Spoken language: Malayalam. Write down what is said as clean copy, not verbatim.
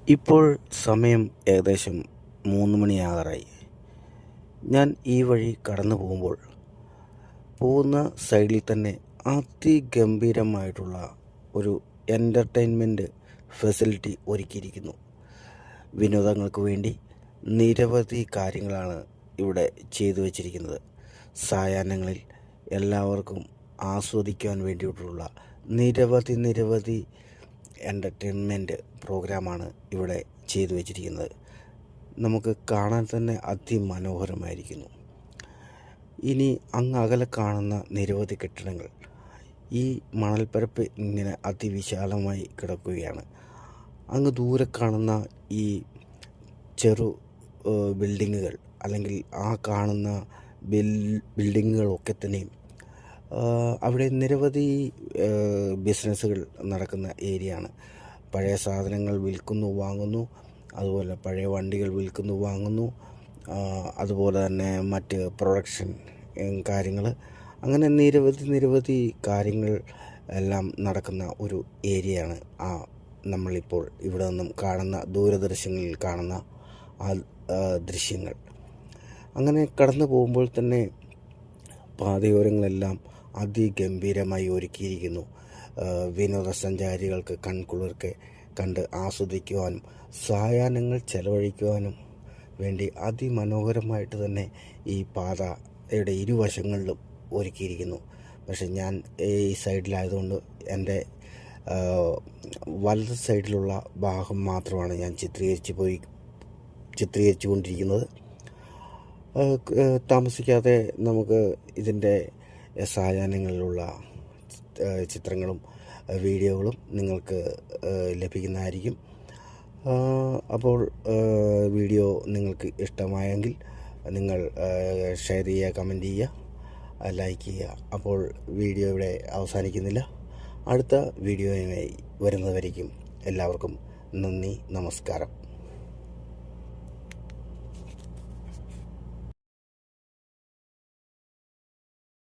ഇപ്പോൾ സമയം ഏകദേശം 3 മണിയാകാറായി. ഞാൻ ഈ വഴി കടന്നു പോകുന്ന സൈഡിൽ തന്നെ അതിഗംഭീരമായിട്ടുള്ള ഒരു എൻ്റർടൈൻമെൻറ്റ് ഫെസിലിറ്റി ഒരുക്കിയിരിക്കുന്നു. വിനോദങ്ങൾക്ക് വേണ്ടി നിരവധി കാര്യങ്ങളാണ് ഇവിടെ ചെയ്തു വച്ചിരിക്കുന്നത്. സായാഹ്നങ്ങളിൽ എല്ലാവർക്കും ആസ്വദിക്കാൻ വേണ്ടിയിട്ടുള്ള നിരവധി എൻ്റർടൈൻമെൻറ്റ് പ്രോഗ്രാമാണ് ഇവിടെ ചെയ്തു വച്ചിരിക്കുന്നത്. നമുക്ക് കാണാൻ തന്നെ അതിമനോഹരമായിരിക്കുന്നു. ഇനി അങ്ങ് അകലെ കാണുന്ന നിരവധി കെട്ടിടങ്ങൾ, ഈ മണൽപ്പരപ്പ് ഇങ്ങനെ അതിവിശാലമായി കിടക്കുകയാണ്. അങ്ങ് ദൂരെ കാണുന്ന ഈ ചെറു ബിൽഡിങ്ങുകൾ അല്ലെങ്കിൽ ആ കാണുന്ന ബിൽഡിങ്ങുകളൊക്കെ തന്നെയും അവിടെ നിരവധി ബിസിനസ്സുകൾ നടക്കുന്ന ഏരിയയാണ്. പഴയ സാധനങ്ങൾ വിൽക്കുന്നു വാങ്ങുന്നു, അതുപോലെ പഴയ വണ്ടികൾ വിൽക്കുന്നു വാങ്ങുന്നു, അതുപോലെ തന്നെ മറ്റ് പ്രൊഡക്ഷൻ കാര്യങ്ങൾ, അങ്ങനെ നിരവധി കാര്യങ്ങൾ എല്ലാം നടക്കുന്ന ഒരു ഏരിയയാണ് നമ്മളിപ്പോൾ ഇവിടെ നിന്നും കാണുന്ന ദൂരദർശനിൽ കാണുന്ന ആ ദൃശ്യങ്ങൾ. അങ്ങനെ കടന്നു പോകുമ്പോൾ തന്നെ പാതയോരങ്ങളെല്ലാം അതിഗംഭീരമായി ഒരുക്കിയിരിക്കുന്നു. വിനോദസഞ്ചാരികൾക്ക് കൺകുളിർക്കെ കണ്ട് ആസ്വദിക്കുവാനും സായാഹ്നങ്ങൾ ചെലവഴിക്കുവാനും വേണ്ടി അതിമനോഹരമായിട്ട് തന്നെ ഈ പാതയുടെ ഇരുവശങ്ങളിലും ഒരുക്കിയിരിക്കുന്നു. പക്ഷെ ഞാൻ ഈ സൈഡിലായതുകൊണ്ട് എൻ്റെ വലത് സൈഡിലുള്ള ഭാഗം മാത്രമാണ് ഞാൻ ചിത്രീകരിച്ചു കൊണ്ടിരിക്കുന്നത്. താമസിക്കാതെ നമുക്ക് ഇതിൻ്റെ സായാഹ്നങ്ങളിലുള്ള ചിത്രങ്ങളും വീഡിയോകളും നിങ്ങൾക്ക് ലഭിക്കുന്നതായിരിക്കും. അപ്പോൾ വീഡിയോ നിങ്ങൾക്ക് ഇഷ്ടമായെങ്കിൽ നിങ്ങൾ ഷെയർ ചെയ്യുക, കമൻറ്റ് ചെയ്യുക, ലൈക്ക് ചെയ്യുക. അപ്പോൾ വീഡിയോ ഇവിടെ അവസാനിക്കുന്നില്ല. അടുത്ത വീഡിയോയുമായി വരുന്നവരേക്കും എല്ലാവർക്കും നന്ദി, നമസ്കാരം.